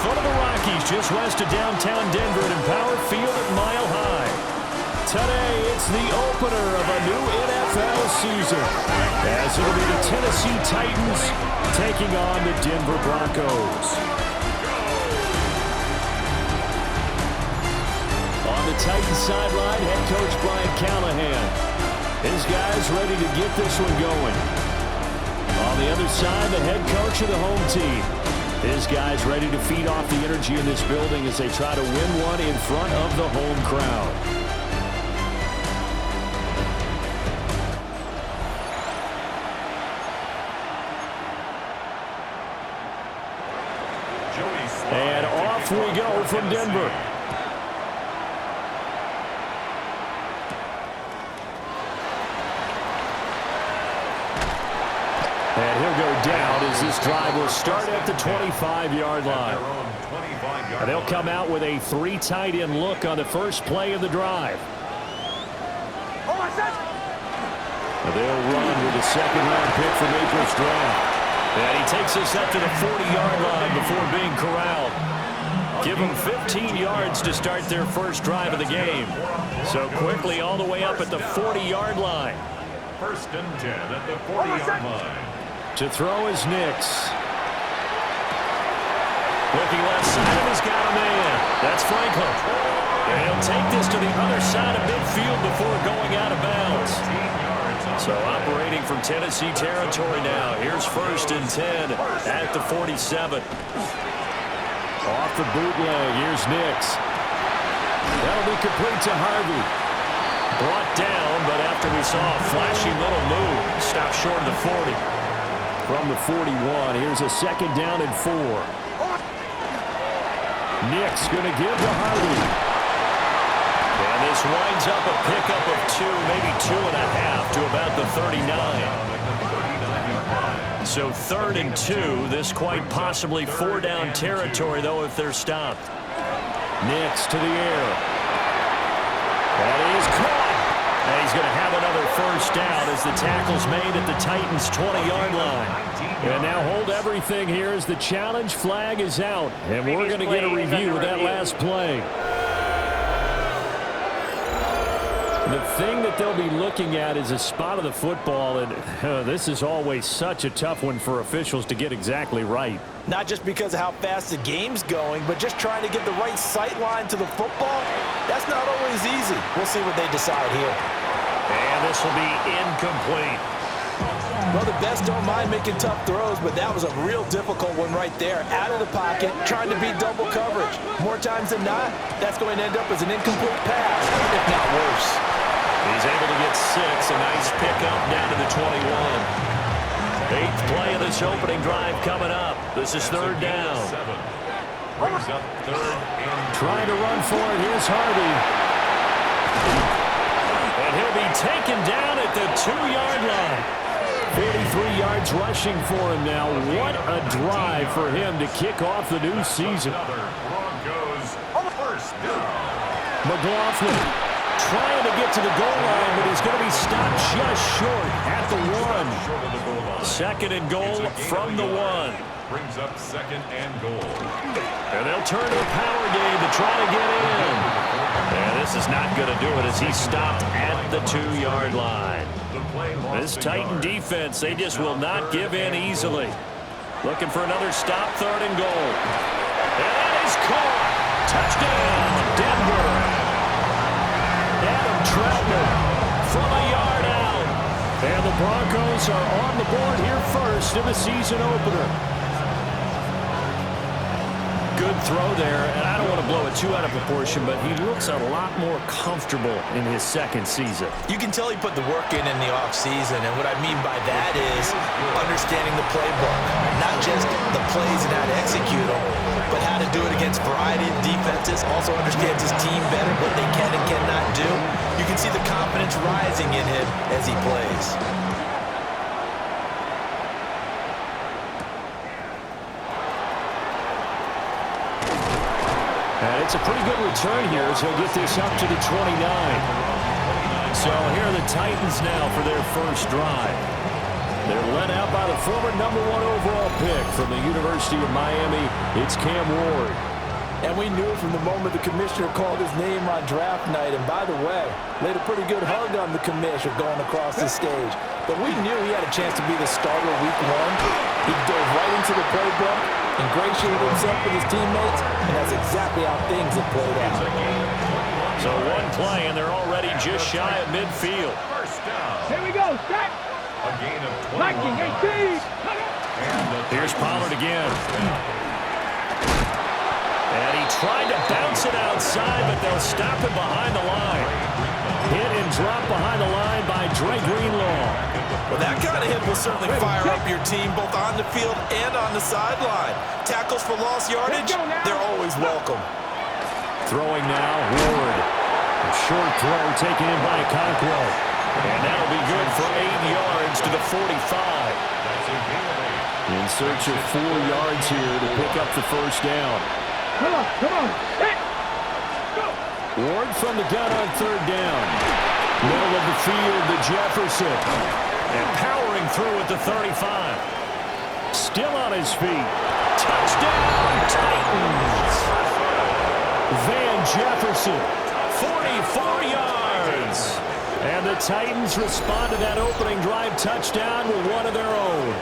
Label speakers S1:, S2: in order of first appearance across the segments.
S1: foot of the Rockies, just west of downtown Denver at Empower Field at Mile High. Today, it's the opener of a new NFL season, as it'll be the Tennessee Titans taking on the Denver Broncos. On the Titans sideline, head coach Brian Callahan. His guys ready to get this one going. On the other side, the head coach of the home team. His guys ready to feed off the energy in this building as they try to win one in front of the home crowd. And off we go from Denver. And he'll go down as this drive will start at the 25-yard line. And they'll come out with a three tight end look on the first play of the drive. And they'll run with a second-round pick from April's draft. And he takes us up to the 40-yard line before being corralled. Give them 15 yards to start their first drive of the game. So quickly all the way up at the 40-yard line.
S2: First and 10 at the 40-yard line.
S1: To throw is Nix. Looking left side of his got a man. That's Franklin. And he'll take this to the other side of midfield before going out of bounds. So operating from Tennessee territory now. Here's first and 10 at the 47. Off the bootleg, here's Nix. That'll be complete to Harvey. Brought down, but after we saw a flashy little move, stopped short of the 40. From the 41, here's a second down and 4. Nix going to give to Harvey. And this winds up a pickup of 2, maybe 2.5 to about the 39. So 3rd and 2, this quite possibly 4-down territory, though, if they're stopped. Nix to the air. That is caught. And he's going to have another first down as the tackle's made at the Titans' 20-yard line. And now hold everything here as the challenge flag is out. And we're going to get a review of that last play. The thing that they'll be looking at is a spot of the football, and this is always such a tough one for officials to get exactly right.
S3: Not just because of how fast the game's going, but just trying to get the right sight line to the football. That's not always easy. We'll see what they decide here.
S1: And this will be incomplete.
S3: Well, the best don't mind making tough throws, but that was a real difficult one right there. Out of the pocket, trying to beat double coverage. More times than not, that's going to end up as an incomplete pass, if not worse.
S1: He's able to get 6. A nice pickup down to the 21. 8th play of this opening drive coming up. This is 3rd down.
S2: Brings up 3rd and
S1: trying to run for it. Here's Harvey. And he'll be taken down at the 2-yard line. 43 yards rushing for him now. What a drive for him to kick off the new season.
S2: Broncos first down.
S1: McLaughlin trying to get to the goal line, but he's going to be stopped just short at the 1. 2nd and goal from the 1.
S2: Brings up 2nd and goal.
S1: And they'll turn to a power game to try to get in. And this is not going to do it as he's stopped at the 2-yard line. This Titan defense, they just will not give in easily. Looking for another stop, 3rd and goal. And that is caught. Touchdown, Denver. Adam Troutman from a yard out. And the Broncos are on the board here first in the season opener. Good throw there, and I don't want to blow it too out of proportion, but he looks a lot more comfortable in his 2nd season.
S3: You can tell he put the work in the offseason, and what I mean by that is understanding the playbook. Not just the plays and how to execute them, but how to do it against a variety of defenses. Also understands his team better, what they can and cannot do. You can see the confidence rising in him as he plays.
S1: And it's a pretty good return here as he'll get this up to the 29. So here are the Titans now for their first drive. They're led out by the former #1 overall pick from the University of Miami. It's Cam Ward.
S3: And we knew from the moment the commissioner called his name on draft night. And by the way, laid a pretty good hug on the commissioner going across the stage. But we knew he had a chance to be the starter week 1. He dove right into the playbook, ingratiated himself with his teammates, and that's exactly how things have played out.
S1: So one play, and they're already just shy of midfield.
S2: First down.
S4: Here we go, set.
S2: A gain of
S4: 19,
S2: 21.
S4: 18.
S1: Here's Pollard again. And he tried to bounce it outside, but they'll stop him behind the line. Hit and drop behind the line by Dre Greenlaw.
S3: Well, that kind of hit will certainly fire up your team both on the field and on the sideline. Tackles for lost yardage, they're always welcome.
S1: Throwing now, Ward. A short throw taken in by Conquo. And that'll be good for 8 yards to the 45. In search of 4 yards here to pick up the first down.
S4: Come on. Hit. Go.
S1: Ward from the gun on 3rd down. Middle of the field to Jefferson. And powering through at the 35. Still on his feet. Touchdown, Titans. Van Jefferson, 44 yards. And the Titans respond to that opening drive touchdown with one of their own.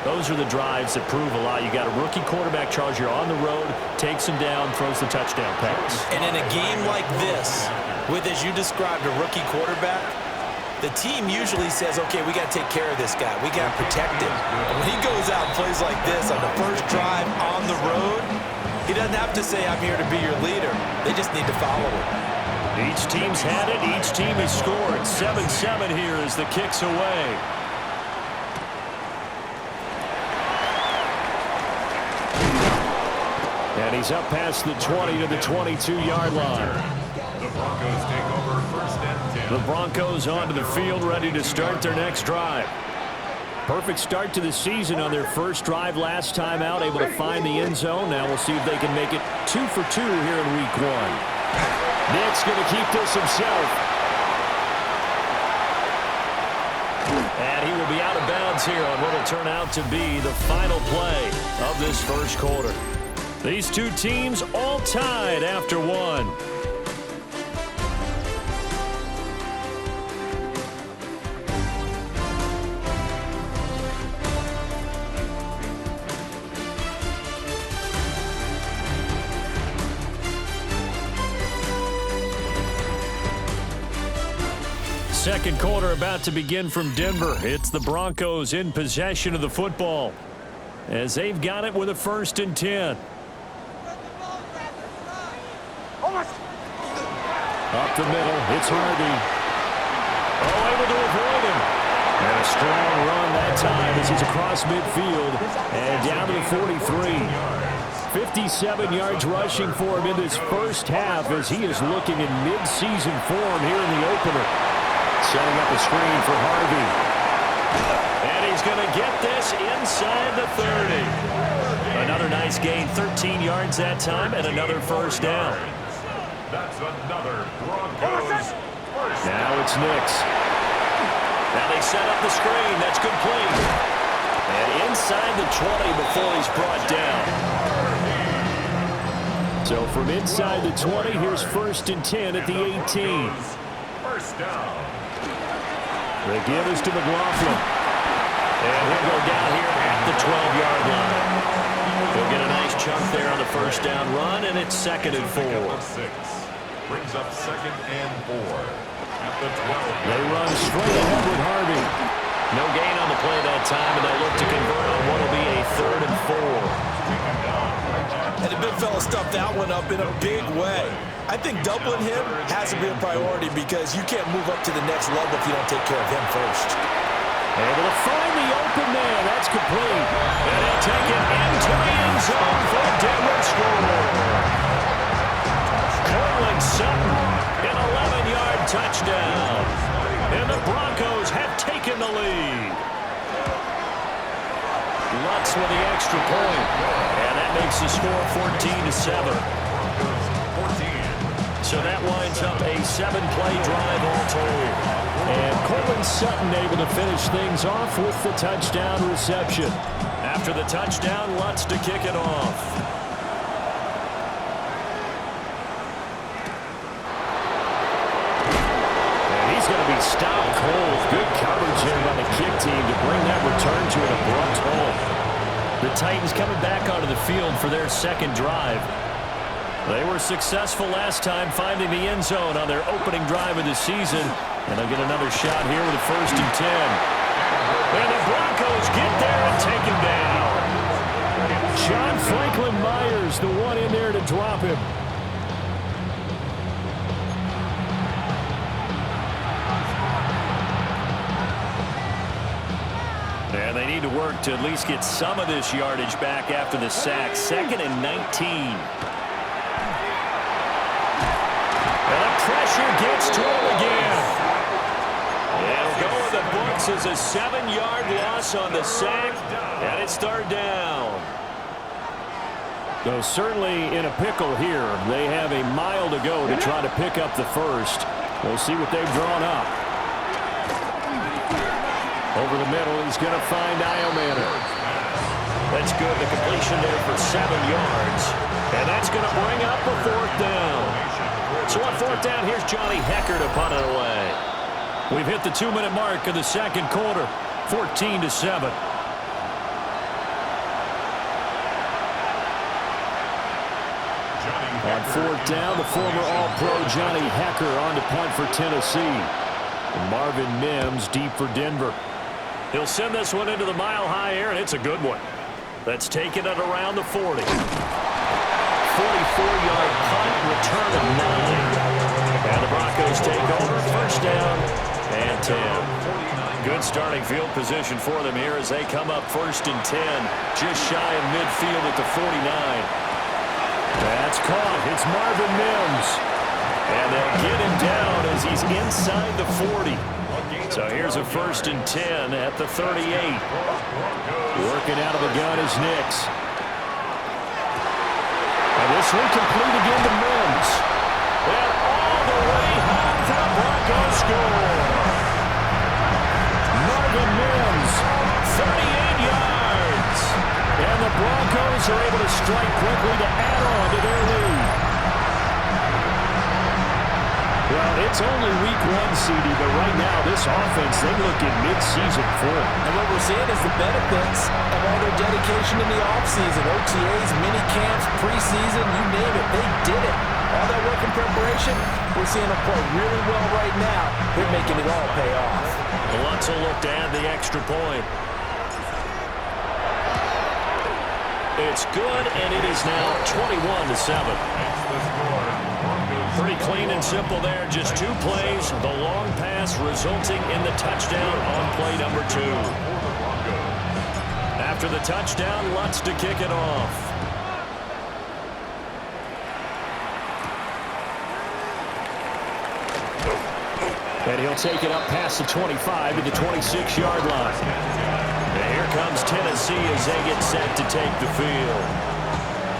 S1: Those are the drives that prove a lot. You got a rookie quarterback charge. You're on the road, takes him down, throws the touchdown pass.
S3: And in a game like this, with, as you described, a rookie quarterback, the team usually says, okay, we got to take care of this guy. We got to protect him. And when he goes out and plays like this on the first drive on the road, he doesn't have to say, I'm here to be your leader. They just need to follow him.
S1: Each team's had it. Each team has scored. 7-7 here as the kick's away. And he's up past the 20 to the 22-yard line.
S2: The Broncos take over 1st and 10.
S1: The Broncos onto the field, ready to start their next drive. Perfect start to the season on their first drive last time out, able to find the end zone. Now we'll see if they can make it 2 for 2 here in week 1. Nick's going to keep this himself. And he will be out of bounds here on what will turn out to be the final play of this first quarter. These two teams all tied after 1. Second quarter about to begin from Denver. It's the Broncos in possession of the football as they've got it with a 1st and 10. Up the middle, it's Harvey. Oh, able to avoid him. And a strong run that time as he's across midfield and down to the 43. 57 yards rushing for him in this first half as he is looking in mid-season form here in the opener. Setting up a screen for Harvey. And he's going to get this inside the 30. Another nice gain, 13 yards that time, and another first down.
S2: That's another Broncos first.
S1: Now it's Nix. Now they set up the screen. That's complete. And inside the 20 before he's brought down. So from inside the 20, here's 1st and 10 at the 18.
S2: First down.
S1: The give is to McLaughlin. And he'll go down here at the 12-yard line. He'll get a nice chunk there on the first down run, and it's 2nd and 4.
S2: Brings up 2nd and 4 at the 12.
S1: They run straight ahead with Harvey. No gain on the play that time, and they'll look to convert on what will be a 3rd and 4.
S3: And the big fella stuffed that one up in a big way. I think doubling him has to be a priority because you can't move up to the next level if you don't take care of him first.
S1: Able to find the open man. That's complete. And he'll take it into the end zone for a Denver score. Cortland Sutton, an 11-yard touchdown. And the Broncos have taken the lead. Lutz with the extra point. And that makes the score 14-7. So that winds up a 7-play drive all told. And Cortland Sutton able to finish things off with the touchdown reception. After the touchdown, Lutz to kick it off. Going to be stopped cold. Good coverage here by the kick team to bring that return to an abrupt halt. The Titans coming back onto the field for their second drive. They were successful last time finding the end zone on their opening drive of the season. And they'll get another shot here with a 1st and 10. And the Broncos get there and take him down. John Franklin Myers, the one in there to drop him. And they need to work to at least get some of this yardage back after the sack. 2nd and 19. And the pressure gets to him again. And it'll go in the books as a 7-yard loss on the sack. And it's 3rd down. Though certainly in a pickle here. They have a mile to go to try to pick up the first. We'll see what they've drawn up. Over the middle, he's going to find Iomanner. That's good. The completion there for 7 yards. And that's going to bring up a 4th down. So on 4th down, here's Johnny Hecker to punt it away. We've hit the 2-minute mark of the second quarter. 14-7. On 4th down, the former All-Pro Johnny Hecker on to punt for Tennessee. And Marvin Mims deep for Denver. He'll send this one into the mile-high air, and it's a good one. That's taken it around the 40. 44-yard punt, return of 9. And the Broncos take over, 1st down and 10. Good starting field position for them here as they come up 1st and 10. Just shy of midfield at the 49. That's caught. It's Marvin Mims. And they'll get him down as he's inside the 40. So here's a 1st and 10 at the 38. Working out of the gun is Nix. And this one complete again to Mims. And all the way home for the Broncos score. Marvin Mims, 38 yards. And the Broncos are able to strike quickly to add on to their lead. Well, it's only week 1, CD, but right now this offense, they look in mid-season form.
S3: And what we're seeing is the benefits of all their dedication in the offseason. OTAs, mini camps, preseason, you name it, they did it. All that work in preparation, we're seeing them play really well right now. They're making it all pay off.
S1: Lutz will look to add the extra point. It's good, and it is now 21-7. Pretty clean and simple there. Just 2 plays. The long pass resulting in the touchdown on play number 2. After the touchdown, Lutz to kick it off. And he'll take it up past the 25 to the 26-yard line. And here comes Tennessee as they get set to take the field.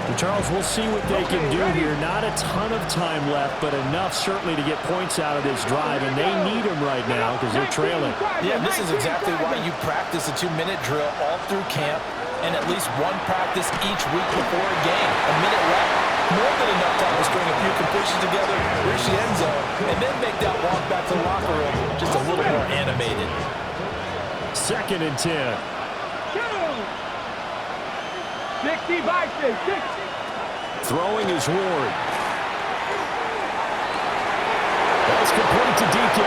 S1: And Charles, we'll see what they can do here. Not a ton of time left, but enough certainly to get points out of this drive. And they need them right now because they're trailing.
S3: Yeah, this is exactly why you practice a 2-minute drill all through camp and at least 1 practice each week before a game. A minute left, more than enough time to string a few completions together, reach the end zone, and then make that walk back to the locker room just a little more animated.
S1: 2nd and 10.
S4: 60 by 6.
S1: Throwing is Ward. That's complete to DK.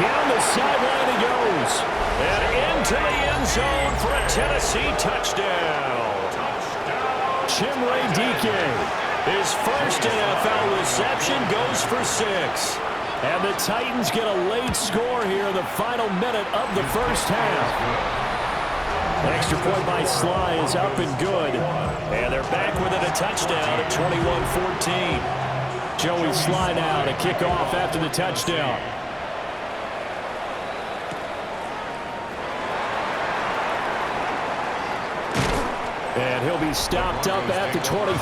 S1: Down the sideline he goes. And into the end zone for a Tennessee touchdown. Chimere Dike. His first NFL reception goes for 6. And the Titans get a late score here in the final minute of the first half. An extra point by Sly is up and good. And they're back within a touchdown at 21-14. Joey Sly now to kick off after the touchdown. And he'll be stopped up at the 25.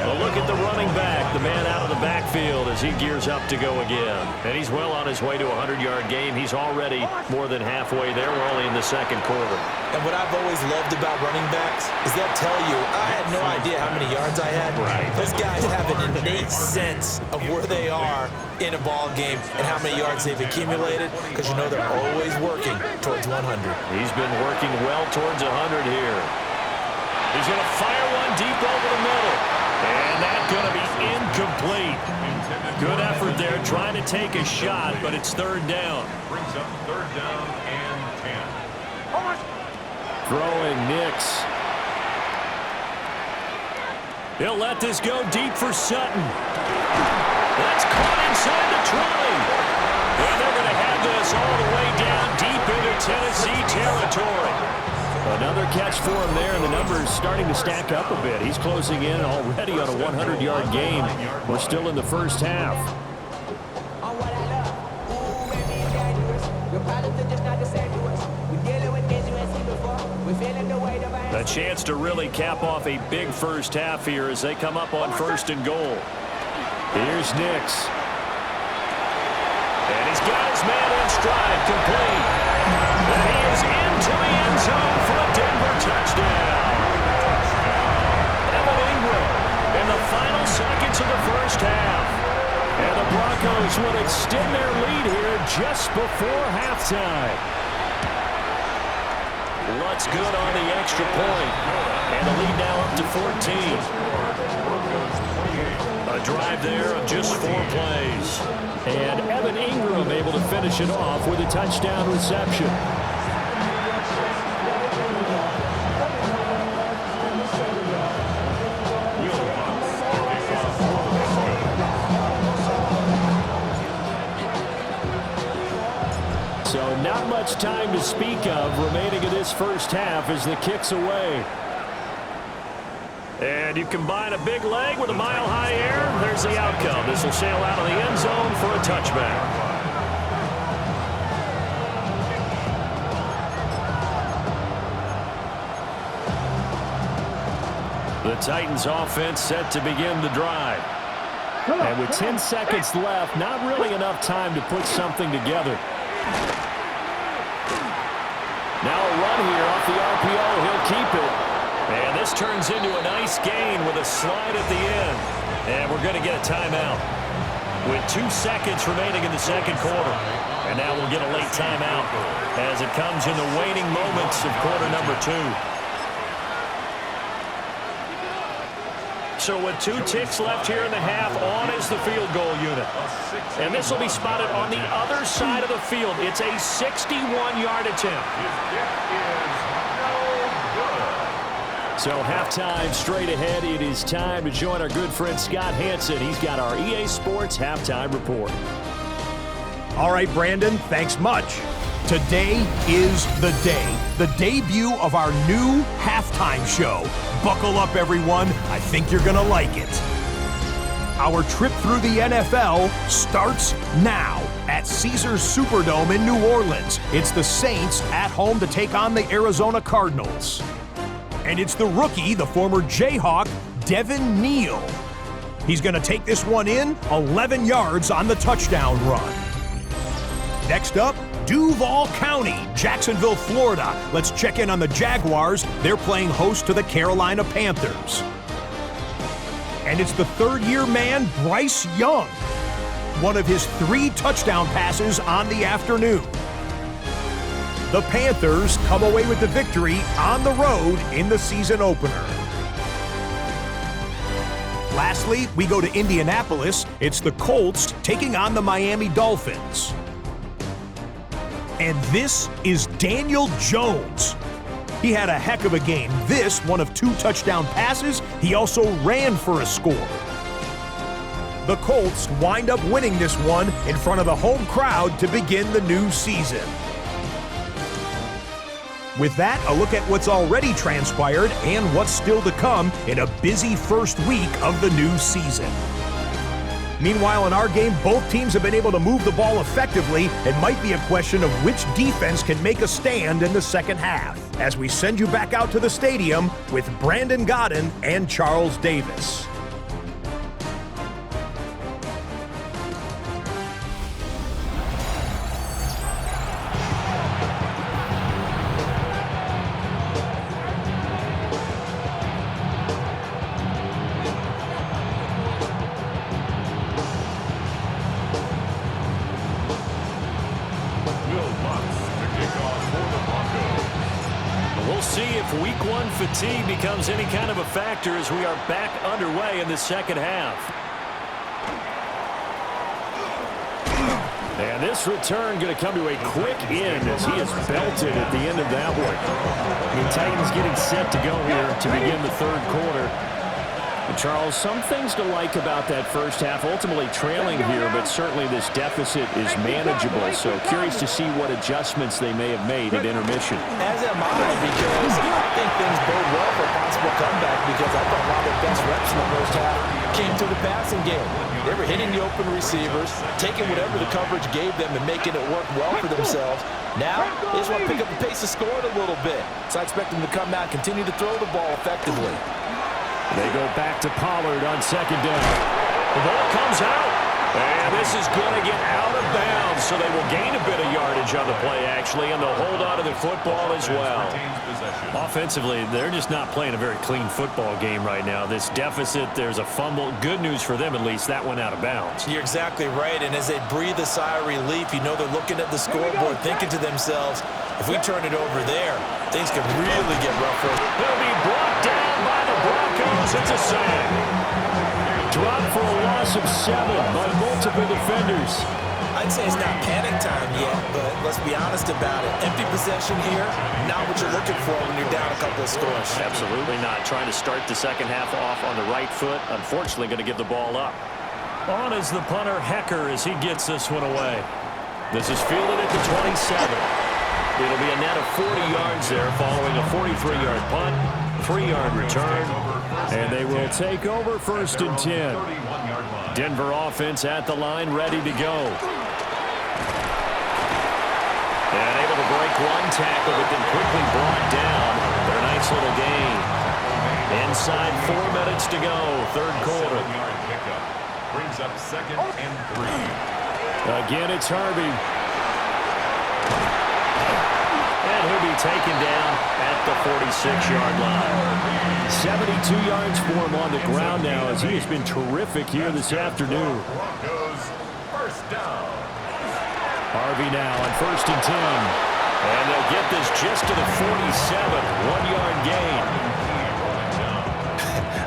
S1: A look at the running back, the man out of the backfield as he gears up to go again. And he's well on his way to a 100-yard game. He's already more than halfway there. We're only in the second quarter.
S3: And what I've always loved about running backs is they'll tell you, I had no idea how many yards I had.
S1: Right.
S3: Those guys have an innate sense of where they are in a ball game and how many yards they've accumulated, because you know they're always working towards 100.
S1: He's been working well towards 100 here. He's going to fire one deep over the middle. And that's going to be incomplete. Good effort there trying to take a shot, but it's third down.
S2: Brings up third down and 10.
S1: Throwing Nix. He'll let this go deep for Sutton. That's caught inside the 20. And they're going to have this all the way down deep into Tennessee territory. Another catch for him there, and the numbers starting to stack up a bit. He's closing in already on a 100-yard game. We're still in the first half. A chance to really cap off a big first half here as they come up on 1st and goal. Here's Nix. And he's got his man in stride, complete. And he is into the end zone for a Denver touchdown. Evan Ingram in the final seconds of the first half. And the Broncos will extend their lead here just before halftime. Lutz good on the extra point. And the lead now up to 14. A drive there of just 4 plays. And Evan Ingram able to finish it off with a touchdown reception. So not much time to speak of remaining in this first half as the kick's away. And you combine a big leg with a mile-high air, there's the outcome. This will sail out of the end zone for a touchback. The Titans offense set to begin the drive. And with 10 seconds left, not really enough time to put something together. Now a run here off the RPO. He'll keep it. And this turns into a nice gain with a slide at the end. And we're going to get a timeout with 2 seconds remaining in the second quarter. And now we'll get a late timeout as it comes in the waning moments of quarter number 2. So with 2 ticks left here in the half, on is the field goal unit. And this will be spotted on the other side of the field. It's a 61-yard attempt. So halftime straight ahead. It is time to join our good friend Scott Hansen. He's got our EA Sports halftime report.
S5: All right, Brandon, thanks much. Today is the day, the debut of our new halftime show. Buckle up, everyone. I think you're going to like it. Our trip through the NFL starts now at Caesars Superdome in New Orleans. It's the Saints at home to take on the Arizona Cardinals. And it's the rookie, the former Jayhawk, Devin Neal. He's going to take this one in 11 yards on the touchdown run. Next up, Duval County, Jacksonville, Florida. Let's check in on the Jaguars. They're playing host to the Carolina Panthers. And it's the third-year man, Bryce Young. One of his 3 touchdown passes on the afternoon. The Panthers come away with the victory on the road in the season opener. Lastly, we go to Indianapolis. It's the Colts taking on the Miami Dolphins. And this is Daniel Jones. He had a heck of a game. This, one of 2 touchdown passes. He also ran for a score. The Colts wind up winning this one in front of the home crowd to begin the new season. With that, a look at what's already transpired and what's still to come in a busy first week of the new season. Meanwhile, in our game, both teams have been able to move the ball effectively. It might be a question of which defense can make a stand in the second half, as we send you back out to the stadium with Brandon Godden and Charles Davis.
S1: We'll see if week one fatigue becomes any kind of a factor as we are back underway in the second half. And this return going to come to a quick end as he is belted at the end of that one. The Titans getting set to go here to begin the third quarter. And Charles, some things to like about that first half, ultimately trailing here, but certainly this deficit is manageable. So curious to see what adjustments they may have made at intermission.
S3: As am I, because I think things bode well for a possible comeback, because I thought a lot of their best reps in the first half came through the passing game. They were hitting the open receivers, taking whatever the coverage gave them and making it work well for themselves. Now, they just want to pick up the pace of scoring a little bit. So I expect them to come out and continue to throw the ball effectively.
S1: They go back to Pollard on second down. The ball comes out. And this is going to get out of bounds, so they will gain a bit of yardage on the play, actually, and they'll hold on to the football as well. Offensively, they're just not playing a very clean football game right now. This deficit, there's a fumble. Good news for them, at least. That went out of bounds.
S3: You're exactly right, and as they breathe a sigh of relief, you know they're looking at the scoreboard, thinking to themselves, if we turn it over there, things could really get rougher.
S1: He'll be brought down by the Broncos. It's a sack. Dropped for a loss of 7 by multiple defenders.
S3: I'd say it's not panic time yet, but let's be honest about it. Empty possession here, not what you're looking for when you're down a couple of scores.
S1: Absolutely not. Trying to start the second half off on the right foot. Unfortunately, going to give the ball up. On is the punter, Hecker, as he gets this one away. This is fielded at the 27. It'll be a net of 40 yards there following a 43-yard punt, 3-yard return, and they will take over 1st and 10. Denver offense at the line, ready to go. And able to break one tackle, but then quickly brought down for a nice little gain. Inside 4 minutes to go, third quarter.
S2: Brings up 2nd and 3.
S1: Again, it's Harvey. And he'll be taken down at the 46-yard line. 72 yards for him on the ground now, as he has been terrific here this afternoon.
S2: Broncos, first down.
S1: Harvey now on 1st and 10. And they'll get this just to the 47, 1-yard gain.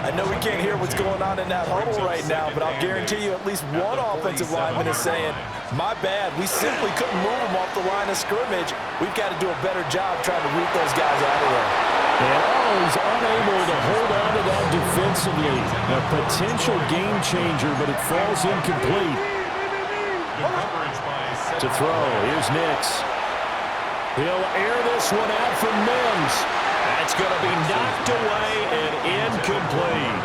S3: I know we can't hear what's going on in that huddle right now, but I'll guarantee you at least one offensive lineman is saying, my bad, we simply couldn't move them off the line of scrimmage. We've got to do a better job trying to root those guys out of there.
S1: And he's unable to hold on to that defensively. A potential game changer, but it falls incomplete. To throw, here's Nix. He'll air this one out for Mims. That's going to be knocked away and incomplete.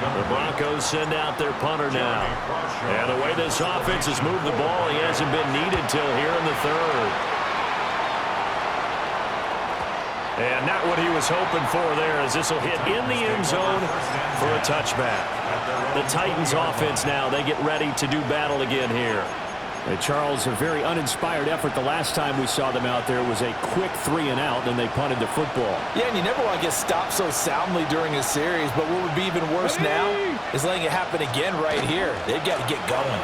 S1: The Broncos send out their punter now. And the way this offense has moved the ball, he hasn't been needed till here in the third. And not what he was hoping for there, as this will hit in the end zone for a touchback. The Titans offense now, they get ready to do battle again here. Charles, a very uninspired effort the last time we saw them out there was a quick 3-and-out, and they punted the football.
S3: Yeah, and you never want to get stopped so soundly during a series, but what would be even worse now is letting it happen again right here. They've got to get going.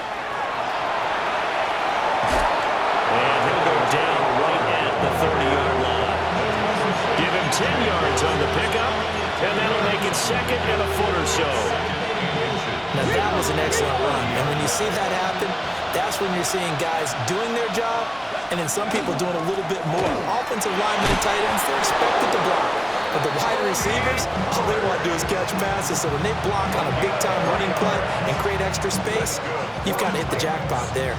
S1: And he'll go down right at the 30-yard line. Give him 10 yards on the pickup, and that'll make it 2nd and a foot or so.
S3: Now, that was an excellent run, and when you see that happen, that's when you're seeing guys doing their job and then some people doing a little bit more. Offensive linemen and tight ends, they're expected to block. But the wide receivers, all they want to do is catch passes. So when they block on a big-time running play and create extra space, you've got to hit the jackpot there.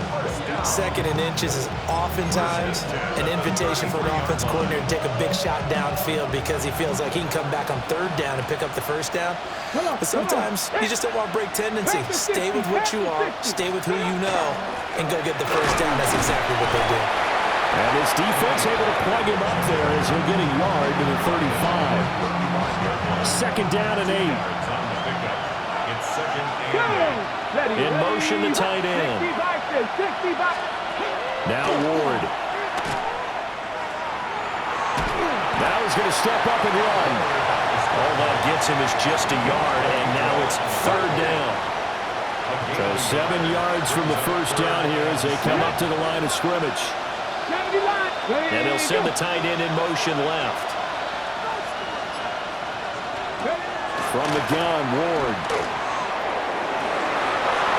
S3: 2nd and inches is oftentimes an invitation for an offense coordinator to take a big shot downfield because he feels like he can come back on 3rd down and pick up the 1st down. But sometimes you just don't want to break tendency. Stay with what you are, stay with who you know, and go get the 1st down. That's exactly what they do.
S1: And his defense able to plug him up there as he'll get a yard to the 35. 2nd down and 8.
S2: It's 2nd and 8.
S1: In motion, the tight end. Now Ward. Now he's going to step up and run. All that gets him is just a yard, and now it's 3rd down. So 7 yards from the 1st down here as they come up to the line of scrimmage. And he'll send the tight end in motion left. From the gun, Ward.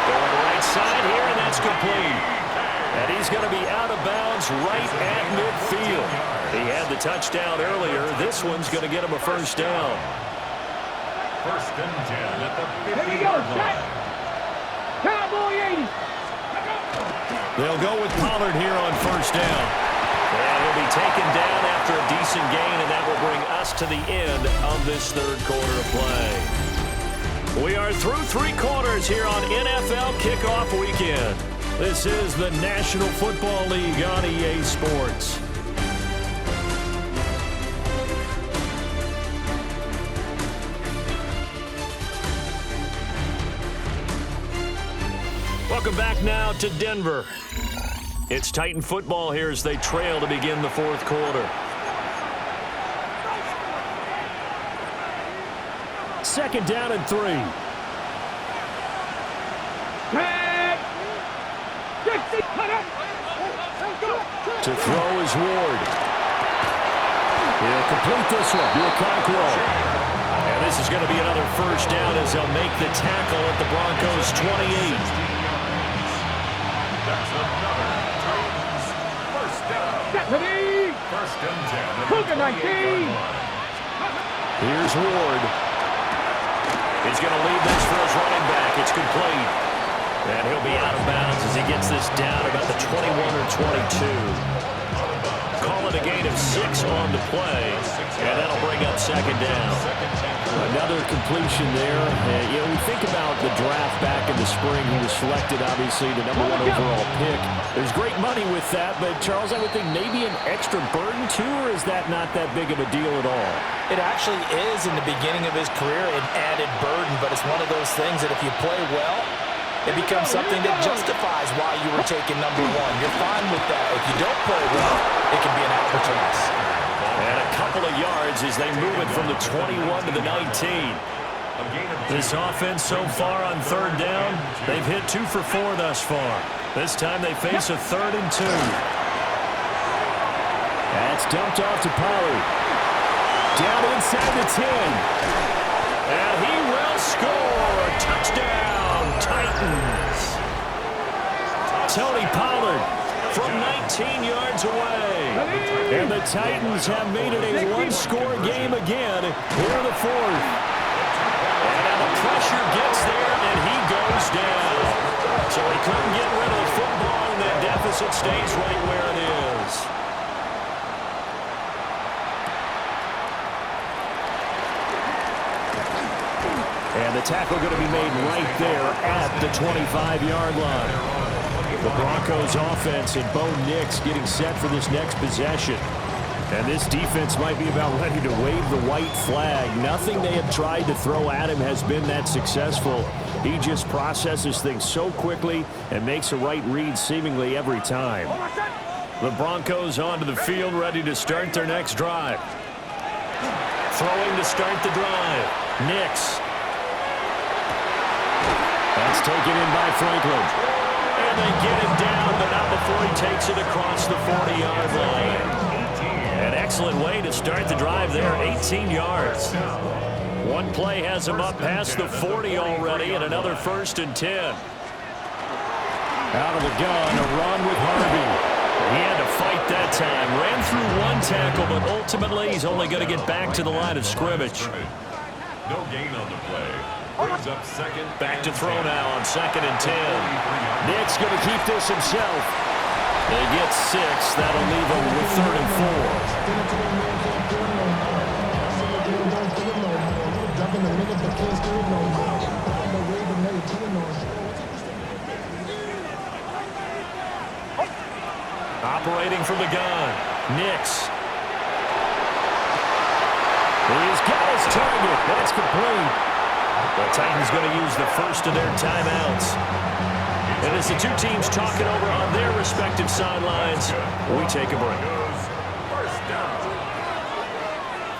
S1: Going right side here, and that's complete. And he's going to be out of bounds right at midfield. He had the touchdown earlier. This one's going to get him a first down.
S2: First and 10 at the
S4: Here we go.
S2: 50-yard line.
S4: Cowboy 80.
S1: They'll go with Pollard here on first down. And he'll be taken down after a decent gain, and that will bring us to the end of this third quarter of play. We are through 3 quarters here on NFL Kickoff Weekend. This is the National Football League on EA Sports. Welcome back now to Denver. It's Titan football here as they trail to begin the fourth quarter. Second down and 3. To throw is Ward. He'll complete this one. Okonkwo. And this is going to be another first down as they'll make the tackle at the Broncos 28.
S2: That's another Titans first down.
S4: Deputy.
S2: First and 10 at the
S4: Cougar 19.
S2: 28-yard line.
S1: Here's Ward. He's going to leave this for his running back. It's complete. And he'll be out of bounds as he gets this down about the 21 or 22. Call it a gain of 6 on the play, and that'll bring up second down. Another completion there. You know, we think about the draft back in the spring. He was selected, obviously, the #1 overall pick. There's great money with that, but, Charles, I would think maybe an extra burden, too, or is that not that big of a deal at all?
S3: It actually is in the beginning of his career an added burden, but it's one of those things that if you play well, it becomes something that justifies why you were taken #1. You're fine with that. If you don't play well, it can be an albatross.
S1: And a couple of yards as they move it from the 21 to the 19. This offense so far on third down, they've hit 2 for 4 thus far. This time they face a 3rd and 2. That's dumped off to Pollard. Down inside the 10. And he will score. Touchdown, Titans. Tony Pollard from 19 yards away. And the Titans have made it a 1-score game again here in the 4th. And now the pressure gets there, and he goes down. So he couldn't get rid of the football, and that deficit stays right where it is. And the tackle going to be made right there at the 25-yard line. The Broncos offense and Bo Nix getting set for this next possession. And this defense might be about ready to wave the white flag. Nothing they have tried to throw at him has been that successful. He just processes things so quickly and makes a right read seemingly every time. The Broncos onto the field, ready to start their next drive. Throwing to start the drive. Nix. That's taken in by Franklin. And they get it down, but not before he takes it across the 40-yard line. An excellent way to start the drive there, 18 yards. One play has him up past the 40 already, and another 1st and 10. Out of the gun, a run with Harvey. He had to fight that time. Ran through one tackle, but ultimately he's only going to get back to the line of scrimmage.
S2: No gain on the play. Brings up second.
S1: Back to throw now on 2nd and 10. Nick's going to keep this himself. They get 6. That'll leave them with 3rd and 4. Operating from the gun. Nix. He's got his target. That's complete. The Titans going to use the first of their timeouts. And as the two teams talking over on their respective sidelines, we take a break.
S2: First down.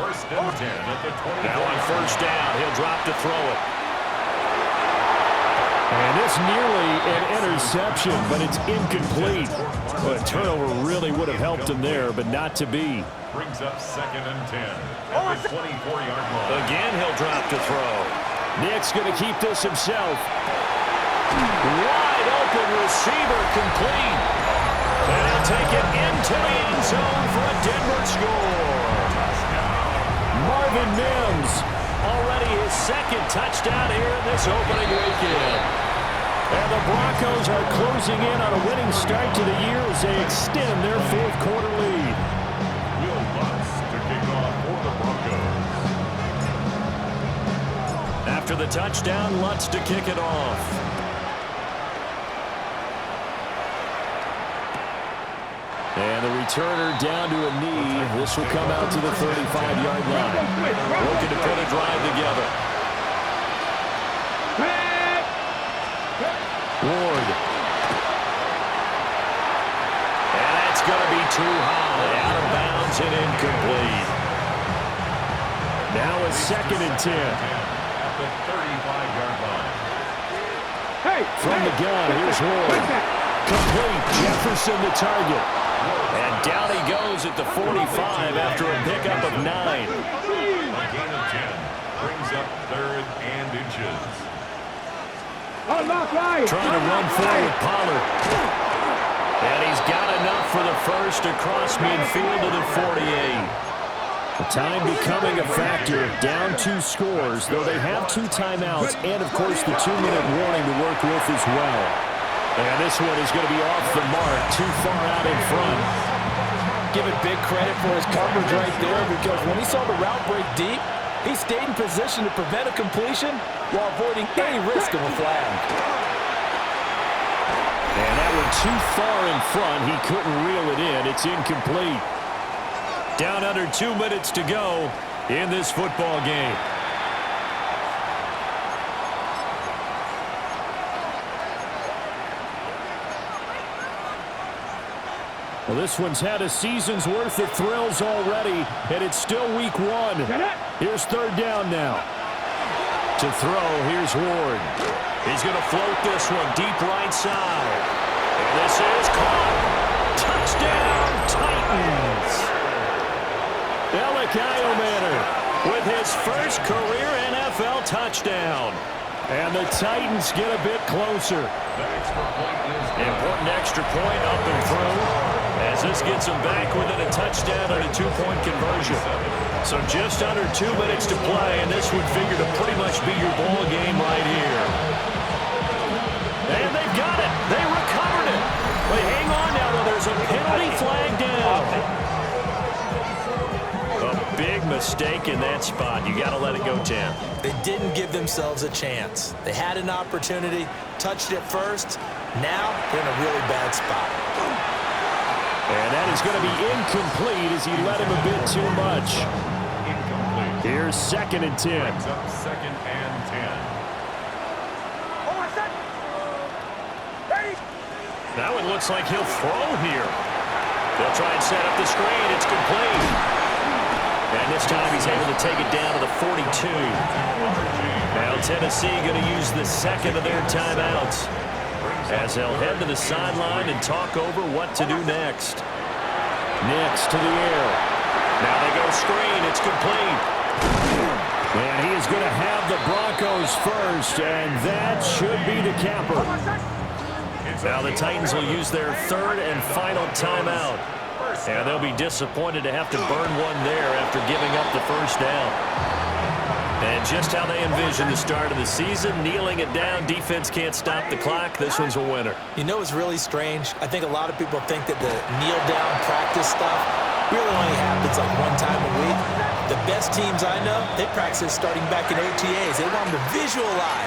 S2: First and 10 at the 20.
S1: Now on first down, he'll drop to throw it. And it's nearly an interception, but it's incomplete. Well, a turnover really would have helped him there, but not to be.
S2: Brings up 2nd and 10 at the 24-yard line.
S1: Again, he'll drop to throw. Nick's going to keep this himself. Wide open receiver complete. And he'll take it into the end zone for a Denver score. Marvin Mims, already his 2nd touchdown here in this opening weekend. And the Broncos are closing in on a winning start to the year as they extend their 4th quarter lead.
S2: Will Lutz to kick off for the Broncos.
S1: After the touchdown, Lutz to kick it off. And the returner down to a knee. This will come out to the 35-yard line. Looking to put a drive together. Ward. And that's going to be too high. Out of bounds and incomplete. Now it's 2nd and 10.
S2: At the 35-yard line.
S1: From the gun, here's Ward. Complete. Jefferson the target. And down he goes at the 45 after a pickup of 9.
S2: A gain of 10. Brings up 3rd and inches.
S1: Trying to run forward, Pollard. And he's got enough for the first across midfield to the 48. Time becoming a factor. Down 2 scores, though they have 2 timeouts and, of course, the 2-minute warning to work with as well. And this one is going to be off the mark, too far out in front.
S3: Give it big credit for his coverage right there, because when he saw the route break deep, he stayed in position to prevent a completion while avoiding any risk of a flag.
S1: And that one too far in front. He couldn't reel it in. It's incomplete. Down under 2 minutes to go in this football game. Well, this one's had a season's worth of thrills already, and it's still week 1. Here's 3rd down now. To throw, here's Ward. He's going to float this one deep right side. And this is caught. Touchdown, Titans. Elikayomanner with his first career NFL touchdown. And the Titans get a bit closer. Important extra point up and through. As this gets them back within a touchdown and a 2-point conversion. So just under 2 minutes to play, and this would figure to pretty much be your ball game right here. And they've got it. They recovered it. But hang on now, though. There's a penalty flag down. A big mistake in that spot. You got to let it go, Tim.
S3: They didn't give themselves a chance. They had an opportunity, touched it first. Now they're in a really bad spot.
S1: And that is going to be incomplete as he let him a bit too much.
S2: Incomplete.
S1: Here's 2nd and 10.
S2: Brings up 2nd and 10.
S1: That one looks like he'll throw here. They'll try and set up the screen. It's complete. And this time he's able to take it down to the 42. Now Tennessee going to use the 2nd of their timeouts, as they'll head to the sideline and talk over what to do next. Next to the air. Now they go screen. It's complete. And he is going to have the Broncos first, and that should be the capper. Now the Titans will use their 3rd and final timeout. And they'll be disappointed to have to burn one there after giving up the first down. And just how they envision the start of the season, kneeling it down, defense can't stop the clock. This one's a winner.
S3: You know what's really strange? I think a lot of people think that the kneel-down practice stuff really only happens like 1 time a week. The best teams I know, they practice starting back in OTAs. They want them to visualize